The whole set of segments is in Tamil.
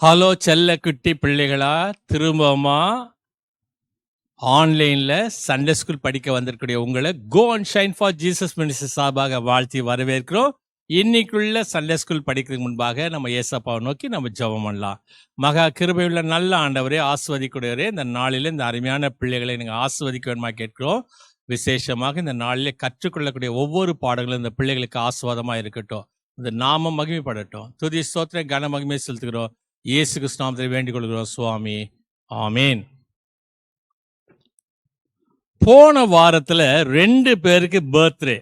ஹலோ செல்ல குட்டி பிள்ளைகளா, திரும்பமா ஆன்லைன்ல சண்டே ஸ்கூல் படிக்க வந்திருக்கக்கூடிய உங்களை go and shine for Jesus ministry சார்பாக வாழ்த்தி வரவேற்கிறோம். இன்னைக்குள்ள சண்டே ஸ்கூல் படிக்கிறதுக்கு முன்பாக நம்ம ஏசப்பாவை நோக்கி நம்ம ஜெபம் பண்ணலாம். மகா கிருபையுள்ள நல்ல ஆண்டவரே, ஆசிர்வதிக்கூடியவரே, இந்த நாளில் இந்த அருமையான பிள்ளைகளை நீங்கள் ஆசிர்வதிக்க வேணுமா கேட்கிறோம். விசேஷமாக இந்த நாளிலே கற்றுக்கொள்ளக்கூடிய ஒவ்வொரு பாடங்களும் இந்த பிள்ளைகளுக்கு ஆசீர்வாதமாக இருக்கட்டும். இந்த நாமம் மகிமைப்படட்டும். துதி ஸ்தோத்திரம் கன மகிமை செலுத்துகிறோம். இயேசு கிறிஸ்து நாமத்தில் வேண்டிக் கொள்கிறோம் சுவாமி, ஆமீன். போன வாரத்துல 2 பேருக்கு பர்த்டே,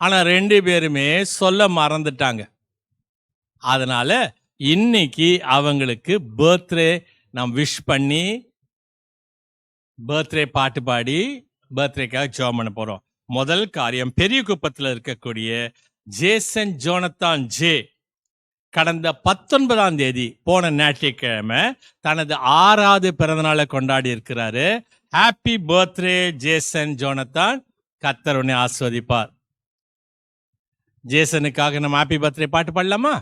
ஆனா 2 பேருமே சொல்ல மறந்துட்டாங்க. அதனால இன்னைக்கு அவங்களுக்கு பர்த்டே நாம் விஷ் பண்ணி பர்த்டே பாட்டு பாடி பர்த்டேக்காக ஜெபம் பண்ண போறோம். முதல் காரியம், பெரிய குப்பத்தில் இருக்கக்கூடிய ஜேசன் ஜோனத்தான் ஜே கடந்த 19ஆம் தேதி போன ஞாயிற்றுக்கிழமை தனது 6வது பிறந்தநாளை கொண்டாடி இருக்கிறாரு. Happy birthday Jason Jonathan. கர்த்தர் உன்னை ஆசீர்வதிப்பார். ஜேசனுக்காக நம்ம ஹாப்பி பர்த்டே பாட்டு பாடலாமா?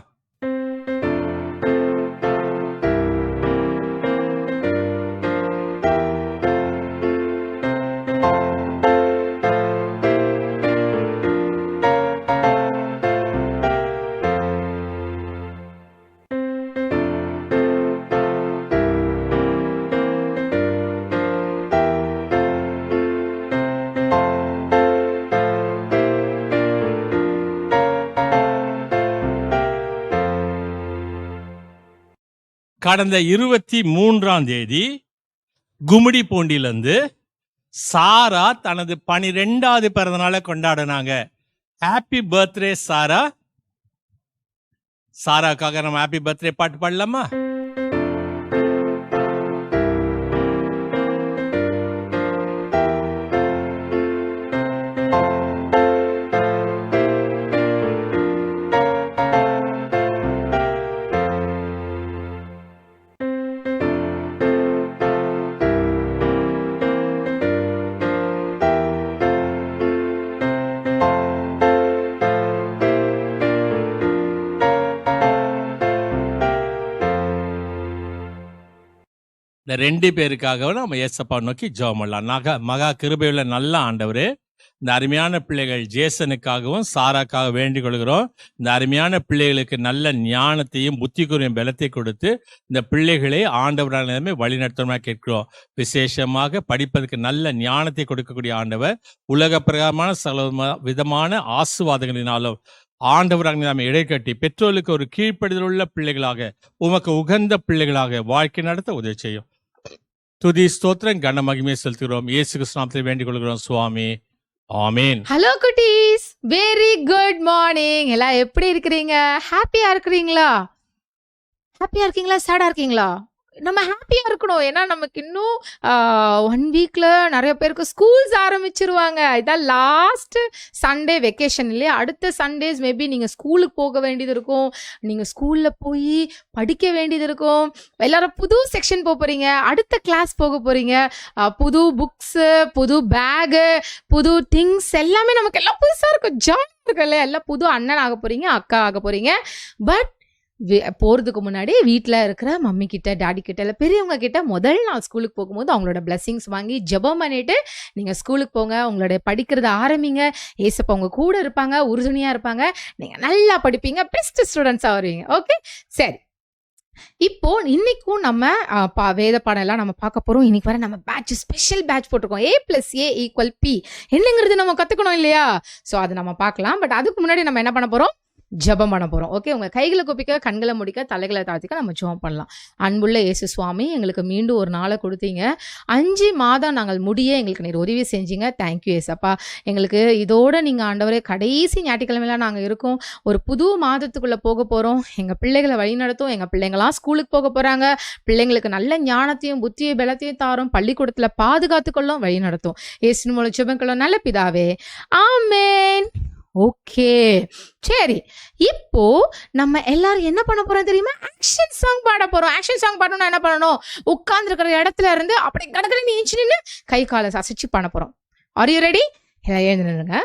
கடந்த 23ஆம் தேதி கும்மிடி பூண்டிலிருந்து சாரா தனது 12வது பிறந்தநாளை கொண்டாடினாங்க. ஹாப்பி பர்த்டே சாரா. சாராக்காக நம்ம ஹாப்பி பர்த்டே பாட்டு பாடலாமா? இந்த 2 பேருக்காகவும் நம்ம ஏசப்பா நோக்கி ஜெபம் பண்ணலாம். மகா கிருபையுள்ள நல்ல ஆண்டவரே, இந்த அருமையான பிள்ளைகள் ஜேசனுக்காகவும் சாராக்காக வேண்டிக் கொள்கிறோம். இந்த அருமையான பிள்ளைகளுக்கு நல்ல ஞானத்தையும் புத்திக்குரிய பலத்தை கொடுத்து இந்த பிள்ளைகளை ஆண்டவரான வழிநடத்தமா கேட்கிறோம். விசேஷமாக படிப்பதற்கு நல்ல ஞானத்தை கொடுக்கக்கூடிய ஆண்டவர், உலக பிரகாரமான சகல விதமான ஆசீர்வாதங்களினாலும் ஆண்டவராக நாம் இடைக்கட்டி பெற்றோருக்கு ஒரு கீழ்ப்படுதல் உள்ள பிள்ளைகளாக, உமக்கு உகந்த பிள்ளைகளாக வாழ்க்கை நடத்த உதவி செய்யும். துதி ஸ்தோத்திரம் கன மகிமை செலுத்துகிறோம். இயேசு கிறிஸ்து நாமத்தில் வேண்டிக் கொள்கிறோம் சுவாமி, ஆமீன். ஹலோ குட்டீஸ், வெரி குட் மார்னிங். எல்லாம் எப்படி இருக்கிறீங்க? ஹாப்பியா இருக்கிறீங்களா? ஹாப்பியா இருக்கீங்களா? சேடா இருக்கீங்களா? நம்ம ஹாப்பியா இருக்கணும். ஏன்னா நமக்கு இன்னும் 1 வீக்ல நிறைய பேருக்கு ஸ்கூல்ஸ் ஆரம்பிச்சிருவாங்க. இதான் லாஸ்ட் சண்டே வெக்கேஷன் இல்லையா? அடுத்த சண்டேஸ் மேபி நீங்க ஸ்கூலுக்கு போக வேண்டியது இருக்கும். நீங்க ஸ்கூல்ல போய் படிக்க வேண்டியது இருக்கும். எல்லாரும் புது செக்ஷன் போறீங்க, அடுத்த கிளாஸ் போக போறீங்க. புது புக்ஸ், புது பேகு, புது திங்ஸ் எல்லாமே நமக்கு எல்லாம் புதுசா இருக்கும். ஜாலியா இருக்கும் இல்லையா? எல்லாம் புது அண்ணன் ஆக போறீங்க, அக்கா ஆக போறீங்க. பட் போகிறதுக்கு முன்னாடி வீட்டில் இருக்கிற மம்மி கிட்ட, டாடி கிட்ட, இல்லை பெரியவங்க கிட்ட முதல் நாள் ஸ்கூலுக்கு போகும்போது அவங்களோட பிளெஸிங்ஸ் வாங்கி ஜெபம் பண்ணிட்டு நீங்கள் ஸ்கூலுக்கு போங்க. உங்களோட படிக்கிறத ஆரம்பிங்க. ஏசப்பா உங்க கூட இருப்பாங்க, உறுதுணையாக இருப்பாங்க. நீங்கள் நல்லா படிப்பீங்க, பெஸ்ட் ஸ்டூடெண்ட்ஸாக வருவீங்க. ஓகே, சரி. இப்போ இன்னைக்கும் நம்ம வேத பாடம் எல்லாம் நம்ம பார்க்க போறோம். இன்னைக்கு வர நம்ம பேட்ச், ஸ்பெஷல் பேட்ச் போட்டிருக்கோம். A+A=P என்னங்கிறது நம்ம கத்துக்கணும் இல்லையா? ஸோ அதை நம்ம பார்க்கலாம். பட் அதுக்கு முன்னாடி நம்ம என்ன பண்ண போறோம்? ஜெபம் பண்ண போறோம். ஓகே, உங்க கைகளை குப்பிக்க, கண்களை முடிக்க, தலைகளை தாழ்த்திக்க நம்ம ஜெபம் பண்ணலாம். அன்புள்ள இயேசு சுவாமி, எங்களுக்கு மீண்டும் ஒரு நாளை கொடுத்தீங்க. 5 மாதம் நாங்கள் முடிய எங்களுக்கு நீர் உதவி செஞ்சீங்க. தேங்க்யூ ஏசப்பா. எங்களுக்கு இதோட நீங்க ஆண்டவரே கடைசி ஞாயிற்றுக்கிழமையில நாங்கள் இருக்கோம். ஒரு புது மாதத்துக்குள்ள போக போறோம். எங்க பிள்ளைகளை வழி நடத்தும். எங்க பிள்ளைங்களாம் ஸ்கூலுக்கு போக போறாங்க. பிள்ளைங்களுக்கு நல்ல ஞானத்தையும் புத்தியை பலத்தையும் தாரும். பள்ளிக்கூடத்துல பாதுகாத்துக்கொள்ளும், வழி நடத்தும். இயேசு மூலம் ஜெபம் நல்ல பிதாவே, ஆமேன். ஓகே, சரி. இப்போ நம்ம எல்லாரும் என்ன பண்ண போறோம் தெரியுமா? ஆக்ஷன் சாங் பாட போறோம். ஆக்ஷன் சாங் பாடணும்னா என்ன பண்ணணும்? உட்கார்ந்து இருக்கிற இடத்துல இருந்து அப்படி கடற்கரை நீச்சு நின்று கை காலை அசைச்சு பண்ண போறோம். Are you ready? எல்லாம் எழுந்து நின்னுங்க.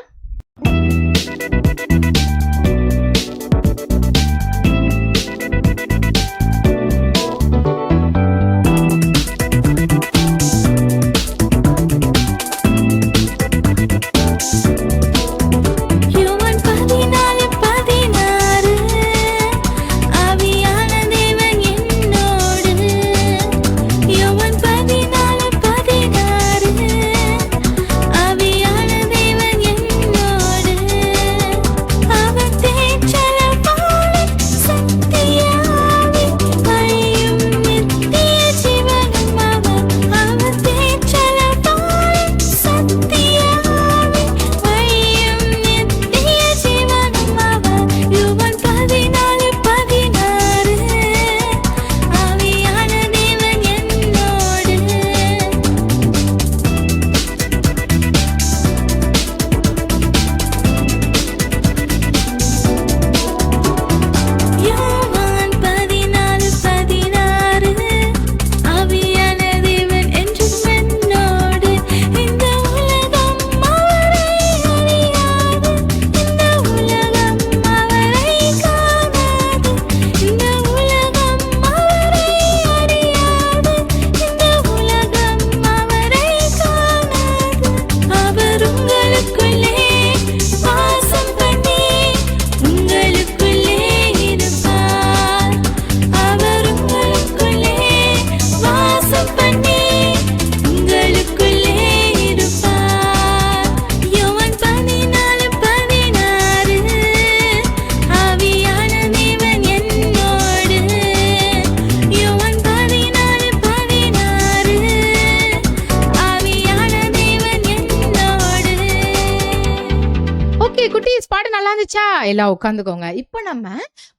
ஆயிடுச்சா? எல்லாம் உட்காந்துக்கோங்க. இப்போ நம்ம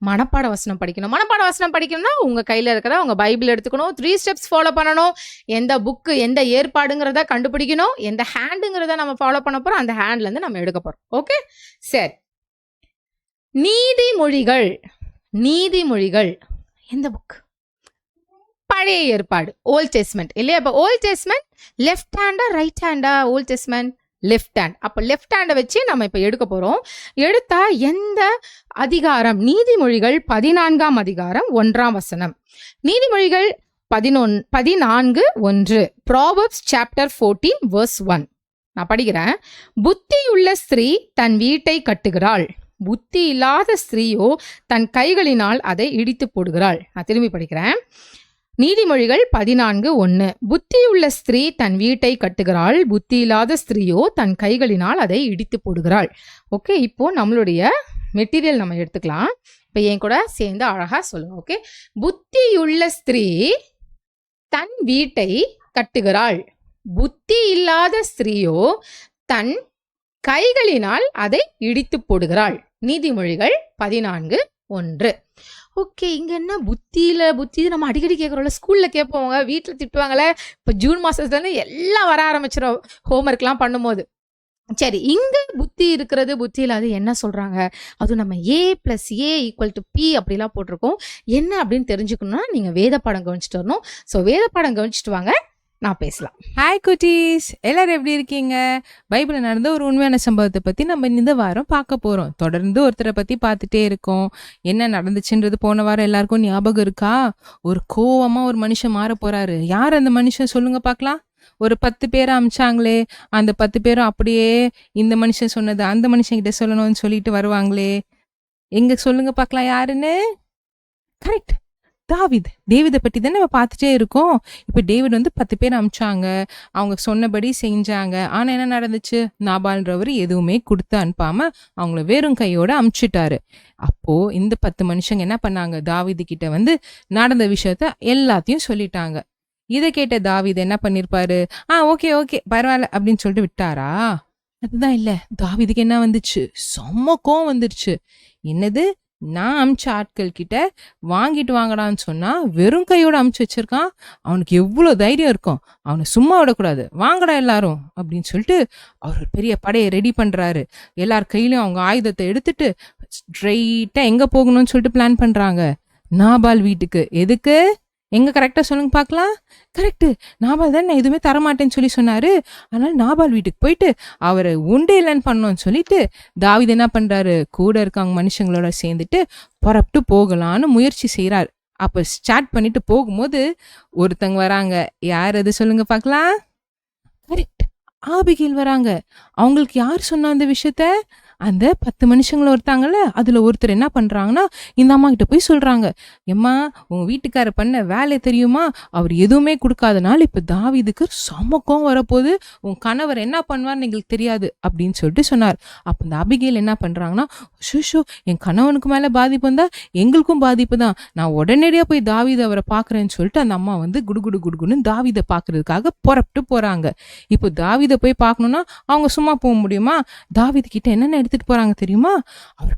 மனப்பாட வசனம் படிக்கணும். மனப்பாட வசனம் படிக்கணும்னா உங்க கையில இருக்கிற உங்க பைபிள் எடுத்துக்கணும். 3 ஸ்டெப்ஸ் ஃபாலோ பண்ணணும். எந்த புக்கு எந்த ஏற்பாடுங்கிறத கண்டுபிடிக்கணும். எந்த ஹேண்டுங்கிறத நம்ம ஃபாலோ பண்ண போறோம். அந்த ஹேண்ட்ல இருந்து நம்ம எடுக்க போறோம். ஓகே, சரி. நீதிமொழிகள். நீதிமொழிகள் எந்த புக்? பழைய ஏற்பாடு, ஓல்ட் டெஸ்ட்மென்ட் இல்லையா? இப்போ ஓல்ட் டெஸ்ட்மென்ட் லெஃப்ட் ஹேண்டா ரைட் ஹேண்டா? Old testament left hand. அப்போ லெஃப்ட் ஹேண்டை வச்சு நம்ம இப்போ எடுக்க போறோம். எடுத்தா எந்த அதிகாரம்? நீதிமொழிகள் 14ஆம் அதிகாரம் 1ஆம் வசனம். நீதிமொழிகள் 14:1. Proverbs chapter 14 verse 1. நான் படிக்கிறேன். புத்தியுள்ள ஸ்திரீ தன் வீட்டை கட்டுகிறாள், புத்தி இல்லாத ஸ்திரீயோ தன் கைகளினால் அதை இடித்து போடுகிறாள். நான் திரும்பி படிக்கிறேன். நீதிமொழிகள் 14:1. புத்தியுள்ள ஸ்திரீ தன் வீட்டை கட்டுகிறாள், புத்தி இல்லாத ஸ்திரீயோ தன் கைகளினால் அதை இடித்து போடுகிறாள். ஓகே, இப்போ நம்மளுடைய மெட்டீரியல் நம்ம எடுத்துக்கலாம். இப்போ என் கூட சேர்ந்து அழகா சொல்லுங்க. ஓகே, புத்தியுள்ள ஸ்திரீ தன் வீட்டை கட்டுகிறாள், புத்தி இல்லாத ஸ்திரீயோ தன் கைகளினால் அதை இடித்து போடுகிறாள். நீதிமொழிகள் 14:1. ஓகே, இங்க என்ன புத்தி நம்ம அடிக்கடி கேட்குறோம்ல, ஸ்கூல்ல கேட்போங்க, வீட்டில் திட்டுவாங்களே. இப்போ ஜூன் மாசத்துலேருந்து எல்லாம் வர ஆரம்பிச்சிடும் ஹோம்ஒர்க்லாம் பண்ணும்போது. சரி, இங்க புத்தி இருக்கிறது, புத்தி இல்லாது என்ன சொல்றாங்க? அதுவும் நம்ம A+A=P அப்படிலாம் போட்டிருக்கோம். என்ன அப்படின்னு தெரிஞ்சுக்கணும்னா நீங்க வேத பாடம் கவனிச்சுட்டு வரணும். ஸோ வேத பாடம் கவனிச்சுட்டு வாங்க, நான் பேசலாம். ஹாய் குட்டீஸ், எல்லாரும் எப்படி இருக்கீங்க? பைபிளில் நடந்த ஒரு உண்மையான சம்பவத்தை பற்றி நம்ம இந்த வாரம் பார்க்க போகிறோம். தொடர்ந்து ஒருத்தரை பற்றி பார்த்துட்டே இருக்கோம். என்ன நடந்துச்சுன்றது போன வாரம் எல்லாருக்கும் ஞாபகம் இருக்கா? ஒரு கோவமாக ஒரு மனுஷன் மாற போகிறாரு. யார் அந்த மனுஷன் சொல்லுங்க பார்க்கலாம். ஒரு 10 பேரை அமிச்சாங்களே, அந்த 10 பேரும் அப்படியே இந்த மனுஷன் சொன்னது அந்த மனுஷன்கிட்ட சொல்லணும்னு சொல்லிட்டு வருவாங்களே. எங்க சொல்லுங்க பார்க்கலாம் யாருன்னு? கரெக்ட், டேவிதை பற்றி தானே நம்ம பார்த்துட்டே இருக்கோம். இப்போ டேவிட் வந்து 10 பேர் அமிச்சாங்க, அவங்க சொன்னபடி செஞ்சாங்க. ஆனால் என்ன நடந்துச்சு? நாபால்ன்றவர் எதுவுமே கொடுத்து அனுப்பாம அவங்கள வெறும் கையோட அமிச்சிட்டாரு. அப்போ இந்த 10 மனுஷங்க என்ன பண்ணாங்க? தாவீது கிட்ட வந்து நடந்த விஷயத்த எல்லாத்தையும் சொல்லிட்டாங்க. இதை கேட்ட தாவீது என்ன பண்ணிருப்பாரு? ஓகே ஓகே பரவாயில்ல அப்படின்னு சொல்லிட்டு விட்டாரா? அதுதான் இல்ல, தாவீதுக்கு என்ன வந்துச்சு? செம்ம கோவம் வந்துருச்சு. என்னது, நான் அமிச்ச ஆட்கள் கிட்ட வாங்கிட்டு வாங்கடான்னு சொன்னா வெறும் கையோட அமிச்சு வச்சிருக்கான். அவனுக்கு எவ்வளோ தைரியம் இருக்கும்? அவனை சும்மா விடக்கூடாது, வாங்கடா எல்லாரும் அப்படின்னு சொல்லிட்டு அவர் ஒரு பெரிய படையை ரெடி பண்றாரு. எல்லார் கையிலும் அவங்க ஆயுதத்தை எடுத்துட்டு ஸ்ட்ரெயிட்டா எங்க போகணும்னு சொல்லிட்டு பிளான் பண்றாங்க. நாபால் வீட்டுக்கு. எதுக்கு? எங்க கரெக்டா சொல்லுங்க பார்க்கலாம். கரெக்டு, நாபால் தான் நான் எதுவுமே தரமாட்டேன்னு சொல்லி சொன்னாரு. அதனால நாபால் வீட்டுக்கு போயிட்டு அவரை உண்டே இல்லைன்னு பண்ணோன்னு சொல்லிட்டு தாவீது என்ன பண்றாரு? கூட இருக்காங்க மனுஷங்களோட சேர்ந்துட்டு புறப்பட்டு போகலான்னு முயற்சி செய்யறாரு. அப்ப ஸ்டார்ட் பண்ணிட்டு போகும்போது ஒருத்தங்க வராங்க. யார் அது சொல்லுங்க பார்க்கலாம். கரெக்ட், ஆபிகேல் வராங்க. அவங்களுக்கு யார் சொன்னா அந்த விஷயத்த? அந்த 10 மனுஷங்களை ஒருத்தாங்கல்ல, அதுல ஒருத்தர் என்ன பண்றாங்கன்னா இந்த அம்மா கிட்ட போய் சொல்றாங்க, எம்மா உங்க வீட்டுக்கார பண்ண வேலை தெரியுமா? அவர் எதுவுமே கொடுக்காதனால இப்ப தாவீதுக்கு சமக்கம் வரப்போகுது, உன் கணவர் என்ன பண்ணுவார்னு எங்களுக்கு தெரியாது அப்படின்னு சொல்லிட்டு சொன்னார். அப்ப இந்த அபிகேல் என்ன பண்றாங்கன்னா, ஷூ என் கணவனுக்கு மேல பாதிப்பு வந்தா எங்களுக்கும் பாதிப்பு தான், நான் உடனடியா போய் தாவீது அவரை பாக்குறேன்னு சொல்லிட்டு அந்த அம்மா வந்து குடுகுடுன்னு தாவீதை பாக்குறதுக்காக புறப்பட்டு போறாங்க. இப்போ தாவீதை போய் பார்க்கணும்னா அவங்க சும்மா போக முடியுமா? தாவீது கிட்ட என்னென்ன எடுத்துட்டு போறாங்க தெரியுமா? அவர்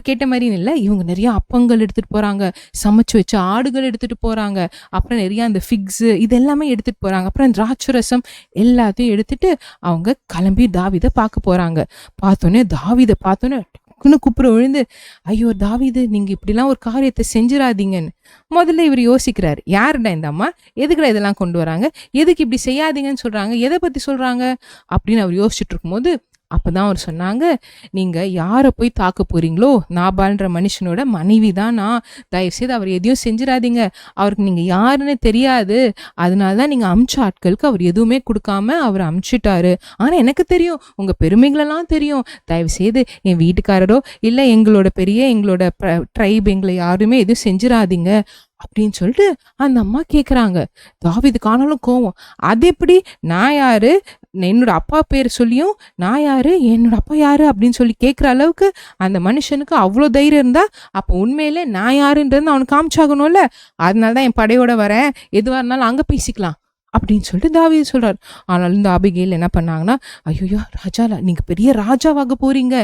கேட்ட மாதிரி இல்ல, இவங்க நிறைய அப்பங்கள் எடுத்துட்டு போறாங்க, சமைச்சு வச்ச ஆடுகள் எடுத்துட்டு போறாங்க, அப்புறம் நிறைய அந்த ஃபிக்ஸ் இது எல்லாமே எடுத்துட்டு போறாங்க, அப்புறம் திராட்சரசம் எல்லாத்தையும் எடுத்துட்டு அவங்க கிளம்பி தாவீதை பார்க்க போறாங்க. தாவீதை பார்த்தோன்னே கூப்பிட விழுந்து, ஐயோ தாவீது, நீங்க இப்படிலாம் ஒரு காரியத்தை செஞ்சிடாதீங்கன்னு முதல்ல இவர் யோசிக்கிறாரு. யாருடா இந்த அம்மா, எதுக்குடா இதெல்லாம் கொண்டு வராங்க, எதுக்கு இப்படி செய்யாதீங்கன்னு சொல்றாங்க, எதை பத்தி சொல்றாங்க அப்படின்னு அவர் யோசிச்சுட்டு இருக்கும்போது அப்பதான் அவர் சொன்னாங்க, நீங்க யாரை போய் தாக்க போறீங்களோ, நாபால்ன்ற மனுஷனோட மனைவி தான் நான், தயவு செய்து அவர் எதையும் செஞ்சிடாதீங்க, அவருக்கு நீங்க யாருன்னு தெரியாது, அதனாலதான் நீங்க அமிச்ச ஆட்களுக்கு அவர் எதுவுமே கொடுக்காம அவர் அமிச்சிட்டாரு. ஆனா எனக்கு தெரியும், உங்க பெருமைகளெல்லாம் தெரியும், தயவு செய்து என் வீட்டுக்காரரோ இல்ல எங்களோட ட்ரைப் எங்களை யாருமே எதுவும் செஞ்சிடாதீங்க அப்படின்னு சொல்லிட்டு அந்த அம்மா கேக்குறாங்க. தாவீதுக்கு ஆனாலும் கோவம். அது எப்படி, நான் யாரு, என்னோட அப்பா பேர் சொல்லியும் நான் யாரு, என்னோட அப்பா யாரு அப்படின்னு சொல்லி கேட்குற அளவுக்கு அந்த மனுஷனுக்கு அவ்வளோ தைரியம் இருந்தா அப்போ உண்மையிலே நான் யாருன்றது அவனுக்கு காமிச்சாகணும்ல. அதனால தான் என் படையோட வரேன், எதுவாக இருந்தாலும் அங்கே பேசிக்கலாம் அப்படின்னு சொல்லிட்டு தாவீது சொல்றாரு. ஆனாலும் இந்த ஆபிகேல் என்ன பண்ணாங்கன்னா, ஐயோ ராஜா, நீங்க பெரிய ராஜாவாக போறீங்க,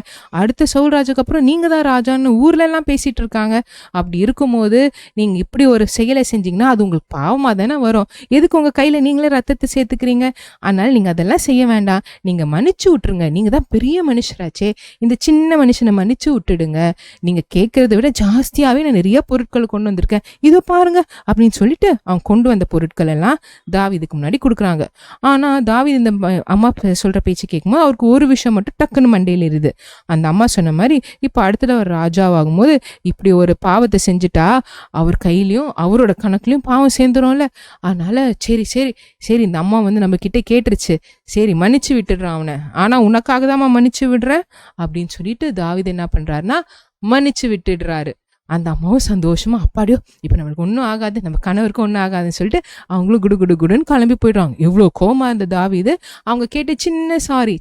அடுத்த சவுல் ராஜாக்கு அப்புறம் நீங்க தான் ராஜான்னு ஊர்ல எல்லாம் பேசிட்டு இருக்காங்க. அப்படி இருக்கும்போது நீங்க இப்படி ஒரு செயலை செஞ்சீங்கன்னா அது உங்களுக்கு பாவமா தானே வரும். எதுக்கு உங்க கையில நீங்களே ரத்தத்தை சேர்த்துக்கிறீங்க? அதனால நீங்க அதெல்லாம் செய்ய வேண்டாம், நீங்க மன்னிச்சு விட்டுருங்க, நீங்க தான் பெரிய மனுஷராச்சே, இந்த சின்ன மனுஷனை மன்னிச்சு விட்டுடுங்க, நீங்க கேட்கறத விட ஜாஸ்தியாவே நான் நிறைய பொருட்களை கொண்டு வந்திருக்கேன், இதோ பாருங்க அப்படின்னு சொல்லிட்டு அவன் கொண்டு வந்த பொருட்கள் எல்லாம் தாவீதுக்கு முன்னாடி கொடுக்குறாங்க. ஆனா தாவீது இந்த அம்மா சொல்ற பேச்சு கேட்கும்போது அவருக்கு ஒரு விஷயம் மட்டும் டக்குன்னு மண்டையில் இருது. அந்த அம்மா சொன்ன மாதிரி இப்ப அடுத்தது அவர் ராஜாவாகும் போது இப்படி ஒரு பாவத்தை செஞ்சுட்டா அவர் கையிலயும் அவரோட கணக்குலயும் பாவம் சேர்ந்துரும்ல. அதனால சரி சரி சரி இந்த அம்மா வந்து நம்ம கிட்ட கேட்டுருச்சு, சரி மன்னிச்சு விட்டுடுறான் அவனை, ஆனா உனக்காக தான் மன்னிச்சு விடுறேன் அப்படின்னு சொல்லிட்டு தாவீது என்ன பண்றாருன்னா மன்னிச்சு விட்டுடுறாரு. அந்த அம்மாவும் சந்தோஷமா, அப்பாடியோ இப்ப நம்மளுக்கு ஒன்றும் ஆகாது, நம்ம கணவருக்கும் ஒன்றும் ஆகாதுன்னு சொல்லிட்டு அவங்களும் குடு குடு குடுன்னு கிளம்பி போயிடுறாங்க. எவ்வளோ கோமா இருந்த தாவீது அவங்க கேட்ட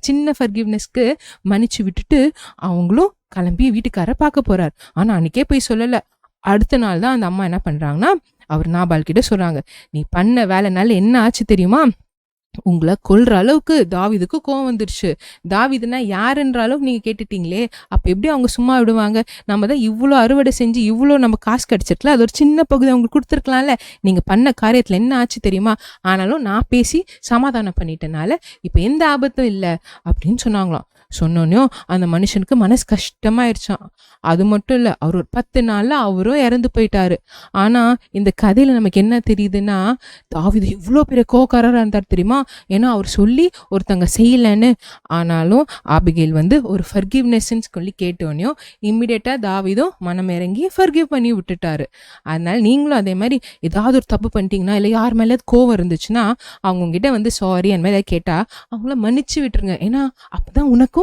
சின்ன ஃபர்கிவ்னஸ்க்கு மன்னிச்சு விட்டுட்டு அவங்களும் கிளம்பி வீட்டுக்கார பார்க்க போறாரு. ஆனா அன்னைக்கே போய் சொல்லல. அடுத்த நாள் தான் அந்த அம்மா என்ன பண்றாங்கன்னா அவர் நாபால் கிட்ட சொல்றாங்க, நீ பண்ண வேலைனால என்ன ஆச்சு தெரியுமா, உங்களை கொல்ற அளவுக்கு தாவீதுக்கு கோவம் வந்துருச்சு. தாவீதுனா யாருன்ற அளவுக்கு நீங்க கேட்டுட்டீங்களே, அப்ப எப்படி அவங்க சும்மா விடுவாங்க? நம்ம தான் இவ்வளோ அறுவடை செஞ்சு இவ்வளோ நம்ம காசு கிடைச்சிருக்கல, அது ஒரு சின்ன பகுதி அவங்களுக்கு கொடுத்துருக்கலாம்ல, நீங்க பண்ண காரியத்துல என்ன ஆச்சு தெரியுமா, ஆனாலும் நான் பேசி சமாதானம் பண்ணிட்டனால இப்ப எந்த ஆபத்தும் இல்லை அப்படின்னு சொன்னாங்களாம். சொன்னோன்னையும் அந்த மனுஷனுக்கு மனசு கஷ்டமாயிருச்சான். அது மட்டும் இல்ல, அவர் ஒரு 10 நாள்ல அவரும் இறந்து போயிட்டாரு. ஆனா இந்த கதையில நமக்கு என்ன தெரியுதுன்னா, தாவீது இவ்வளோ பெரிய கோவக்காரரா இருந்தார் தெரியுமா, ஏன்னா அவர் சொல்லி ஒருத்தங்க செய்யலன்னு. ஆனாலும் ஆபிகேல் வந்து ஒரு ஃபர்கிவ்னஸ்ன்னு சொல்லி கேட்டோன்னையும் இம்மிடியேட்டா தாவீதும் மனம் இறங்கி ஃபர்கிவ் பண்ணி விட்டுட்டாரு. அதனால நீங்களும் அதே மாதிரி ஏதாவது ஒரு தப்பு பண்ணிட்டீங்கன்னா, இல்லை யார் மேலே கோவம் இருந்துச்சுன்னா அவங்க உங்ககிட்ட வந்து சாரி அந்த மாதிரி கேட்டா அவங்கள மன்னிச்சு விட்டுருங்க. ஏன்னா அப்பதான் உனக்கும்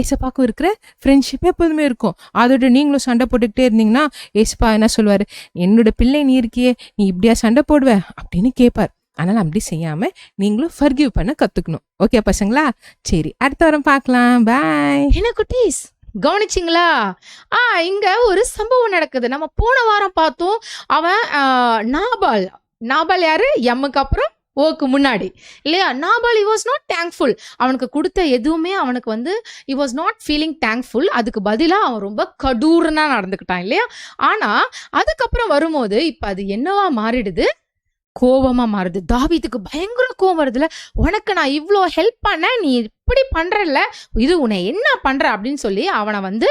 ஏசப்பாக்கும் இருக்கிற ஃப்ரெண்ட்ஷிப் எப்போதுமே இருக்கும். அதோட நீங்களும் சண்டை போட்டுக்கிட்டே இருந்தீங்கன்னா ஏசப்பா என்ன சொல்லுவாரு, என்னோட பிள்ளை நீ இருக்கியே, நீ இப்படியா சண்டை போடுவ அப்படின்னு கேட்பார். அதனால அப்படி செய்யாம நீங்களும் ஃபர்கிவ் பண்ண கத்துக்கணும். ஓகே பசங்களா? சரி, அடுத்த வாரம் பார்க்கலாம். பாய். என்ன குட்டீஸ், கவனிச்சிங்களா? இங்க ஒரு சம்பவம் நடக்குது. நம்ம போன வாரம் பார்த்தோம். அவன் நாபால் யாரு? எம்முக்கு அப்புறம் ஓக்கு முன்னாடி இல்லையா? Nabal he was not thankful. அவனுக்கு கொடுத்த எதுவுமே அவனுக்கு வந்து he was not feeling thankful. அதுக்கு பதிலா அவன் ரொம்ப கடூரனா நடந்துக்கிட்டான் இல்லையா? ஆனா அதுக்கப்புறம் வரும்போது இப்ப அது என்னவா மாறிடுது? கோபமா மாறுது. தாவீதுக்கு பயங்கர கோபம் வருதுல, உனக்கு நான் இவ்வளோ ஹெல்ப் பண்ண, நீ இப்படி பண்றல, இது உன்னை என்ன பண்ற அப்படின்னு சொல்லி அவனை வந்து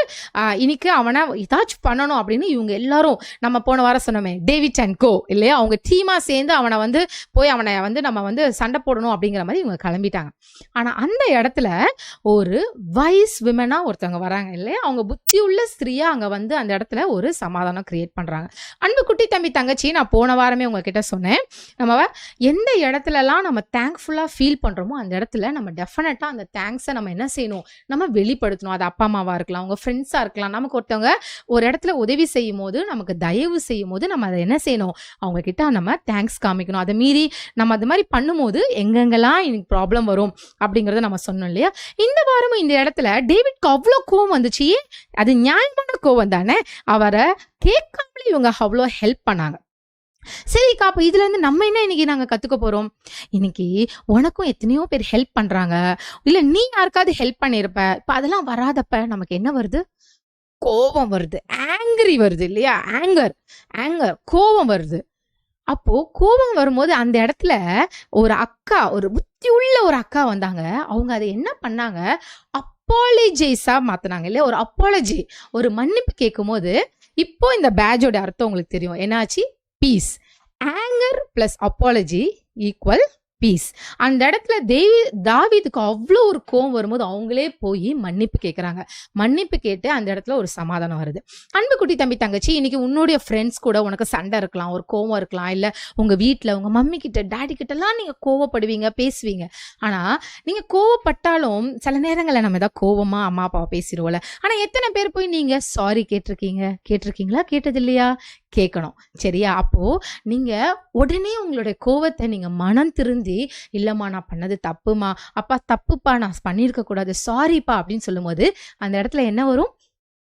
இன்னைக்கு அவனை ஏதாச்சும் பண்ணணும் அப்படின்னு இவங்க எல்லாரும், நம்ம போன வாரம் சொன்னோமே டேவிட் அண்ட் கோ இல்லையா, அவங்க டீமா சேர்ந்து அவனை வந்து போய் அவனை வந்து நம்ம வந்து சண்டை போடணும் அப்படிங்கிற மாதிரி இவங்க கிளம்பிட்டாங்க. ஆனா அந்த இடத்துல ஒரு வைஸ் விமனா ஒருத்தவங்க வராங்க இல்லையா, அவங்க புத்தி உள்ள ஸ்திரியா அங்க வந்து அந்த இடத்துல ஒரு சமாதானம் கிரியேட் பண்றாங்க. அன்பு குட்டி தம்பி தங்கச்சி, நான் போன வாரமே உங்ககிட்ட சொன்னேன், நம்ம எந்த இடத்துலலாம் நம்ம தேங்க்ஃபுல்லா ஃபீல் பண்றோமோ அந்த இடத்துல நம்ம டெஃபினட்டா அந்த தேங்க்ஸை நம்ம என்ன செய்யணும், நம்ம வெளிப்படுத்தணும். அது அப்பா அம்மாவா இருக்கலாம், உங்க ஃப்ரெண்ட்ஸா இருக்கலாம். நமக்கு ஒருத்தவங்க ஒரு இடத்துல உதவி செய்யும் போது, நமக்கு தயவு செய்யும் போது நம்ம அதை என்ன செய்யணும், அவங்க கிட்ட நம்ம தேங்க்ஸ் காமிக்கணும். அதை மீறி நம்ம அது மாதிரி பண்ணும்போது எங்கெங்கெல்லாம் எனக்கு ப்ராப்ளம் வரும் அப்படிங்கறத நம்ம சொன்னோம் இல்லையா? இந்த வாரமும் இந்த இடத்துல டேவிட்க்கு அவ்வளோ கோவம் வந்துச்சு. அது நியாயமான கோவம் தானே, அவரை கேட்காமலே இவங்க அவ்வளோ ஹெல்ப் பண்ணாங்க. சரிக்கா, அப்ப இதுல இருந்து நம்ம என்ன இன்னைக்கு நாங்க கத்துக்க போறோம்? இன்னைக்கு உனக்கும் எத்தனையோ பேர் ஹெல்ப் பண்றாங்க, இல்ல நீ யாருக்காவது ஹெல்ப் பண்ணிருப்ப. இப்ப அதெல்லாம் வராதப்ப நமக்கு என்ன வருது? கோபம் வருது, ஆங்கிரி வருது இல்லையா? ஆங்கர் கோபம் வருது. அப்போ கோபம் வரும்போது அந்த இடத்துல ஒரு அக்கா, ஒரு புத்தி உள்ள ஒரு அக்கா வந்தாங்க. அவங்க அதை என்ன பண்ணாங்க, அப்பாலஜைஸா மாத்தினாங்க இல்லையா? ஒரு அப்பாலஜி, ஒரு மன்னிப்பு கேட்கும் போது இப்போ இந்த பேட்சோட அர்த்தம் உங்களுக்கு தெரியும். என்னாச்சு? Peace. Anger plus apology equal peace. அந்த இடத்துல தாவீதுக்கு அவ்வளோ ஒரு கோவம் வரும்போது அவங்களே போய் மன்னிப்பு கேட்குறாங்க. மன்னிப்பு கேட்டு அந்த இடத்துல ஒரு சமாதானம் வருது. அன்பு குட்டி தம்பி தங்கச்சி, இன்னைக்கு உன்னுடைய ஃப்ரெண்ட்ஸ் கூட உனக்கு சண்டை இருக்கலாம், ஒரு கோவம் இருக்கலாம், இல்லை உங்கள் வீட்டில் உங்கள் மம்மி கிட்ட டேடி கிட்டலாம் நீங்கள் கோவப்படுவீங்க, பேசுவீங்க. ஆனால் நீங்கள் கோவப்பட்டாலும் சில நேரங்களில் நம்ம ஏதாவது கோவமாக அம்மா அப்பாவை பேசிடுவோம்ல. ஆனால் எத்தனை பேர் போய் நீங்கள் சாரி கேட்டிருக்கீங்களா? கேட்டது இல்லையா? கேட்கணும். சரியா? அப்போ நீங்க உடனே உங்களுடைய கோவத்தை நீங்க மனம் திருந்தி, இல்லம்மா நான் பண்ணது தப்புமா, அப்பா தப்புப்பா, நான் பண்ணியிருக்க கூடாது, சாரிப்பா அப்படின்னு சொல்லும் போது அந்த இடத்துல என்ன வரும்?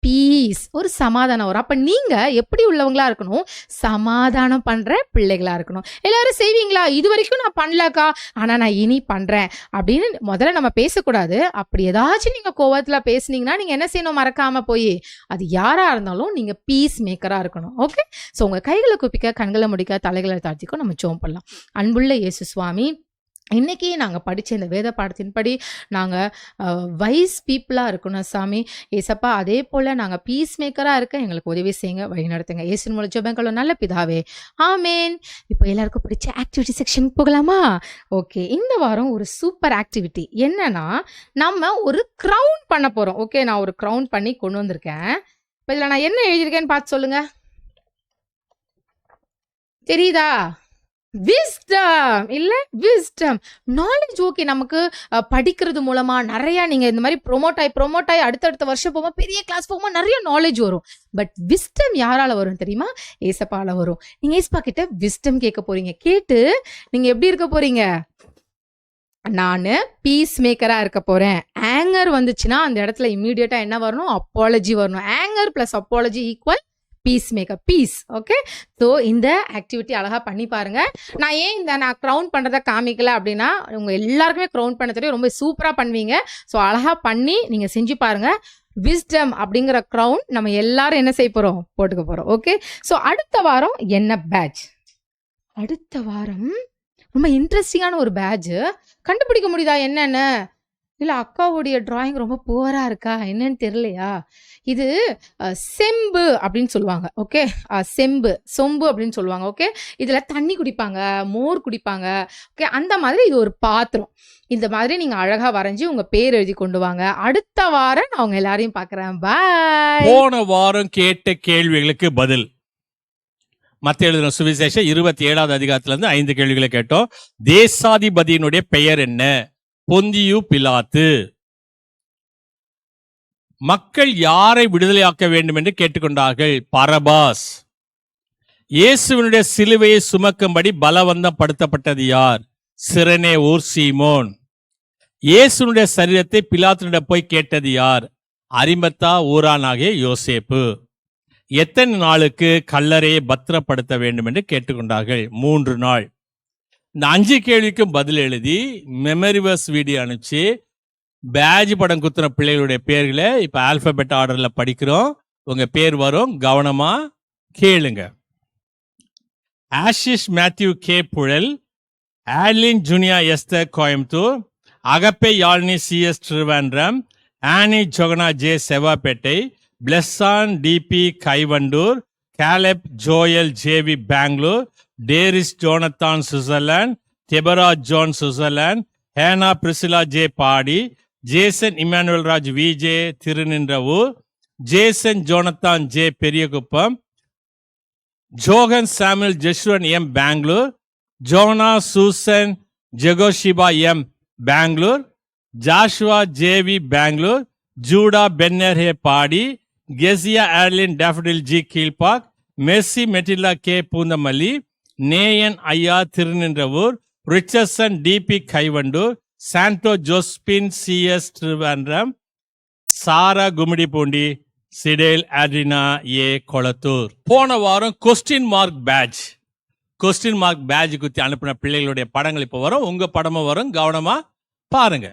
பீஸ், ஒரு சமாதானம் வரும். அப்ப நீங்க எப்படி உள்ளவங்களா இருக்கணும்? சமாதானம் பண்ற பிள்ளைகளா இருக்கணும். எல்லாரும் செய்வீங்களா? இது வரைக்கும் நான் பண்ணலக்கா, ஆனா நான் இனி பண்றேன் அப்படின்னு முதல்ல நம்ம பேசக்கூடாது. அப்படி ஏதாச்சும் நீங்க கோவத்துல பேசுனீங்கன்னா நீங்க என்ன செய்யணும்? மறக்காம போய் அது யாரா இருந்தாலும் நீங்க பீஸ் மேக்கரா இருக்கணும். ஓகே, ஸோ உங்க கைகளை குப்பிக்க, கண்களை முடிக்க, தலைகளை தாழ்த்திக்கோ. நம்ம ஜெபம் பண்ணலாம். அன்புள்ள இயேசு சுவாமி, இன்னைக்கு நாங்கள் படித்த இந்த வேத பாடத்தின்படி நாங்கள் வைஸ் பீப்புளாக இருக்கணும் சாமி. ஏசப்பா, அதே போல் நாங்கள் பீஸ் மேக்கராக இருக்க எங்களுக்கு உதவி செய்யுங்க, வழி நடத்துங்க. இயேசுவின் மூலம் ஜெபங்களும் நல்ல பிதாவே, ஆமேன். இப்போ எல்லாருக்கும் பிடிச்ச ஆக்டிவிட்டி செக்ஷன் போகலாமா? ஓகே, இந்த வாரம் ஒரு சூப்பர் ஆக்டிவிட்டி என்னன்னா, நம்ம ஒரு க்ரௌன் பண்ண போகிறோம். ஓகே, நான் ஒரு க்ரௌன் பண்ணி கொண்டு வந்திருக்கேன். இப்போ இதில் நான் என்ன எழுதியிருக்கேன்னு பார்த்து சொல்லுங்க. தெரியுதா? விஸ்டம் இல்ல, விஸ்டம் நாலேஜ். ஓகே, நமக்கு படிக்கிறது மூலமா நிறைய நீங்க இந்த மாதிரி ப்ரொமோட் ஆகி அடுத்தடுத்த வருஷம் போகும்போது, பெரிய கிளாஸ் போகும்போது நிறைய நாலேஜ் வரும். பட் விஸ்டம் யாரால வரும் தெரியுமா? ஏசப்பால வரும். நீங்க ஏசப்பா கிட்ட விஸ்டம் கேட்க போறீங்க. கேட்டு நீங்க எப்படி இருக்க போறீங்க? நான் பீஸ் மேக்கரா இருக்க போறேன். ஆங்கர் வந்துச்சுன்னா அந்த இடத்துல இம்மீடியட்டா என்ன வரணும்? அப்பாலஜி வரணும். Anger plus apology equal peace maker, peace. Okay, so இந்த ஆக்டிவிட்டி அழகா பண்ணி பாருங்க. நான் ஏன் நான் க்ரௌன் பண்றதை காமிக்கல அப்படின்னா, உங்க எல்லாருக்குமே க்ரௌன் பண்ண தெரியும், ரொம்ப சூப்பரா பண்ணுவீங்க. ஸோ அழகா பண்ணி நீங்க செஞ்சு பாருங்க. விஸ்டம் அப்படிங்கிற க்ரௌன் நம்ம எல்லாரும் என்ன செய்ய போறோம்? போட்டுக்க போறோம். ஓகே, ஸோ அடுத்த வாரம் என்ன பேட்ச்? அடுத்த வாரம் ரொம்ப இன்ட்ரெஸ்டிங்கான ஒரு பேட்ச். கண்டுபிடிக்க முடியுதா என்னன்னு? இல்ல, அக்காவுடைய டிராயிங் ரொம்ப புவரா இருக்கா, என்னன்னு தெரியலையா? இது செம்பு அப்படின்னு சொல்லுவாங்க. ஓகே, செம்பு, சொம்பு அப்படின்னு சொல்லுவாங்க. ஓகே, இதுல தண்ணி குடிப்பாங்க, மோர் குடிப்பாங்க. ஓகே, அந்த மாதிரி இது ஒரு பாத்திரம். இந்த மாதிரி நீங்க அழகா வரைஞ்சி உங்க பேர் எழுதி கொண்டு வாங்க. அடுத்த வாரம் நான் அவங்க எல்லாரையும் பாக்குறேன். பாய். போன வாரம் கேட்ட கேள்விகளுக்கு பதில். மத்திய எழுதின சுவிசேஷம் 27வது அதிகாரத்திலிருந்து 5 கேள்விகளை கேட்டோம். தேசாதிபதியினுடைய பெயர் என்ன? பொந்தியு பிலாத்து. மக்கள் யாரை விடுதலையாக்க வேண்டும் என்று கேட்டுக்கொண்டார்கள்? பரபாஸ். இயேசுவினுடைய சிலுவையை சுமக்கும்படி பலவந்தம் படுத்தப்பட்டது யார்? சிரனே ஊர் சீமோன். இயேசுனுடைய சரீரத்தை பிலாத்தினிடம் போய் கேட்டது யார்? அரிமத்தா ஊரானாகிய யோசேப்பு. எத்தனை நாளுக்கு கல்லறையை பத்திரப்படுத்த வேண்டும் என்று கேட்டுக்கொண்டார்கள்? 3 நாள். இந்த 5 கேள்விக்கும் பதில் எழுதி மெமரிவர்ஸ் வீடியோ அனுப்பிச்சு பேட்ச் படம் குத்துன பிள்ளைகளுடைய பேர்களை இப்ப ஆல்பபெட் ஆர்டர்ல படிக்கிறோம். உங்க பேர் வரும், கவனமா கேளுங்க. Ashish Matthew K Puzhal, Adlin Junia Esther Coimbatore, Agape Yazhini CS Thiruvandam, Annie Johanna J Sevapettai, Blesson DP Kaivandur, Caleb Joel JV Bangalore, Darris Jonathan Switzerland, Deborah Joan Switzerland, Hannah Priscilla J Padi, Jason Emmanuel Raj VJ Thirunindravur, Jason Jonathan J Periyakuppam, Johan Samuel Jeswan M Bangalore, Jonah Susan Jehosheba M Bangalore, Joshua JV Bangalore, Judah Benner H Padi, Keziah Erlin Daffodil G Kilpauk, Mercy மெட்டில்லா K Poonamallee, Neyan ஐயா Thirunindravur, Richardson DP Kaivandur, Santo Josephine CS Thiruvandam, Sarah Gummidipoondi, Sidel Adrina A Kolathur. போன வாரம் கொஸ்டின் மார்க் பேட்ச் குத்தி அனுப்பின பிள்ளைகளுடைய படங்கள் இப்ப வரும். உங்க படமும் வரும், கவனமா பாருங்க.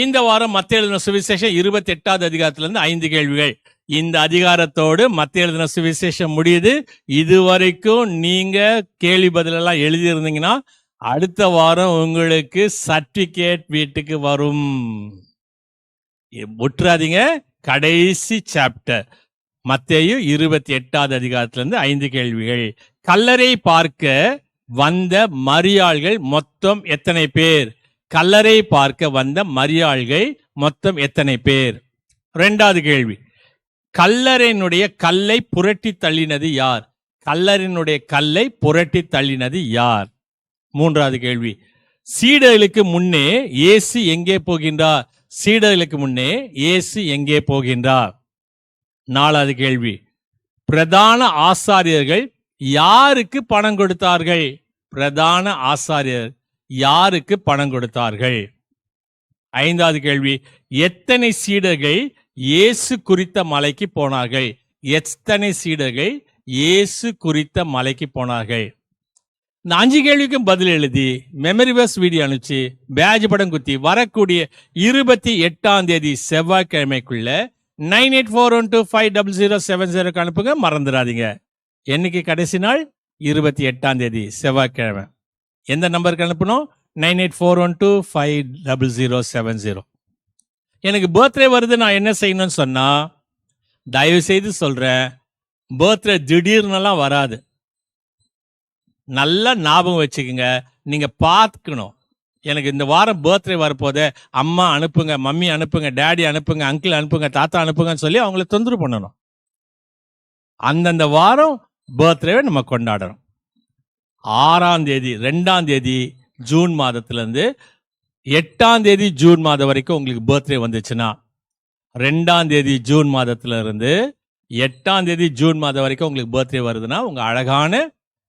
இந்த வாரம் மத்தேயு எழுதின சுவிசேஷம் 28வது அதிகாரத்திலிருந்து 5 கேள்விகள். இந்த அதிகாரத்தோடு மத்தேயு எழுதின சுவிசேஷம் முடியுது. இதுவரைக்கும் நீங்க கேள்வி பதிலெல்லாம் எழுதியிருந்தீங்கன்னா அடுத்த வாரம் உங்களுக்கு சர்டிபிகேட் வீட்டுக்கு வரும். விட்டுறாதீங்க. கடைசி சாப்டர் மத்தேயு 28வது அதிகாரத்திலிருந்து 5 கேள்விகள். கல்லறை பார்க்க வந்த மரியாள்கள் மொத்தம் எத்தனை பேர்? கல்லறை பார்க்க வந்த மரியாள்கள் மொத்தம் எத்தனை பேர்? 2வது கேள்வி, கல்லறையினுடைய கல்லை புரட்டி தள்ளினது யார்? கல்லறையினுடைய கல்லை புரட்டி தள்ளினது யார்? 3வது கேள்வி, சீடர்களுக்கு முன்னே இயேசு எங்கே போகின்றார்? சீடர்களுக்கு முன்னே இயேசு எங்கே போகின்றார்? 4வது கேள்வி, பிரதான ஆசாரியர்கள் யாருக்கு பணம் கொடுத்தார்கள்? பிரதான ஆசாரியர் யாருக்கு பணம் கொடுத்தார்கள்? 5வது கேள்வி, எத்தனை சீடர்கள் இயேசு குறித்த மலைக்கு போனார்கள்? எத்தனை சீடர்கள் இயேசு குறித்த மலைக்கு போனார்கள்? இந்த 5 கேள்விக்கும் பதில் எழுதி மெமரி பஸ் வீடியோ அனுப்பிச்சு பேட்ஜ் படம் குத்தி வரக்கூடிய 28ஆம் தேதி செவ்வாய்க்கிழமைக்குள்ள 9841250070 அனுப்புங்க. மறந்துடாதீங்க. என்னைக்கு கடைசி நாள்? 28ஆம் தேதி செவ்வாய்க்கிழமை. எந்த நம்பருக்கு அனுப்பணும்? 9841250070. எனக்கு பர்த்டே வருது, நான் என்ன செய்யணும்னு சொன்னா, தயவு செய்து சொல்றேன், பர்த்டே திடீர்னுலாம் வராது. நல்லா ஞாபகம் வச்சுக்கோங்க. நீங்க பார்த்துக்கணும், எனக்கு இந்த வாரம் பர்த்டே வரப்போதே, அம்மா அனுப்புங்க, மம்மி அனுப்புங்க, டேடி அனுப்புங்க, அங்கிள் அனுப்புங்க, தாத்தா அனுப்புங்கன்னு சொல்லி அவங்கள தொந்தரவு பண்ணணும். அந்தந்த வாரம் பர்த்டேவை நம்ம கொண்டாடணும். 6ஆம் தேதி 2ஆம் தேதி ஜூன் மாதத்திலிருந்து 8ஆம் தேதி ஜூன் மாதம் வரைக்கும் உங்களுக்கு பர்த்டே வந்துச்சுன்னா, 2ஆம் தேதி ஜூன் மாதத்துல இருந்து 8ஆம் தேதி ஜூன் மாதம் வரைக்கும் உங்களுக்கு பர்த்டே வருதுன்னா, உங்க அழகான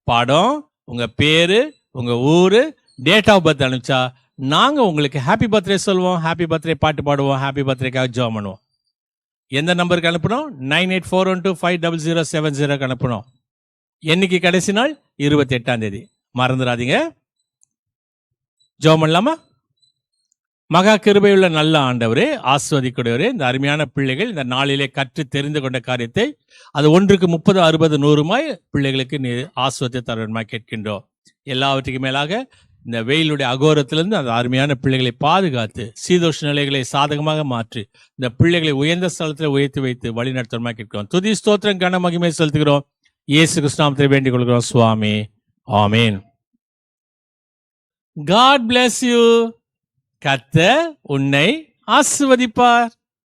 படம், உங்க பேரு, உங்க ஊரு, டேட் ஆஃப் பர்த் அனுப்பிச்சா நாங்க உங்களுக்கு ஹாப்பி பர்த்டே சொல்லுவோம், ஹாப்பி பர்த்டே பாட்டு பாடுவோம், ஹாப்பி பர்த்டேக்காக ஜெபம் பண்ணுவோம். எந்த நம்பருக்கு அனுப்பணும்? 9841250070 அனுப்பணும். என்னைக்கு கடைசி நாள்? 28ஆம் தேதி. மறந்துடாதீங்க. ஜெபம் பண்ணலாமா? மகா கிருபையுள்ள நல்ல ஆண்டவரே, ஆஸ்வதிக்கூடியவரே, இந்த அருமையான பிள்ளைகள் இந்த நாளிலே கற்று தெரிந்து கொண்ட காரியத்தை அது 1க்கு 30, 60, 100 பிள்ளைகளுக்கு நீ ஆஸ்வத்தை தருவமாய் கேட்கின்றோம். எல்லாவற்றுக்கும் மேலாக இந்த வெயிலுடைய அகோரத்திலிருந்து அந்த அருமையான பிள்ளைகளை பாதுகாத்து சீதோஷ நிலைகளை சாதகமாக மாற்றி இந்த பிள்ளைகளை உயர்ந்த ஸ்தலத்தில் உயர்த்தி வைத்து வழி நடத்துவமாய் கேட்கிறோம். துதி ஸ்தோத்திரம் கன மகிமை செலுத்துகிறோம். இயேசு கிறிஸ்துவின் வேண்டிக் கொள்கிறோம் சுவாமி. ஆமீன். God bless you. கர்த்தர் உன்னை ஆசீர்வதிப்பார்.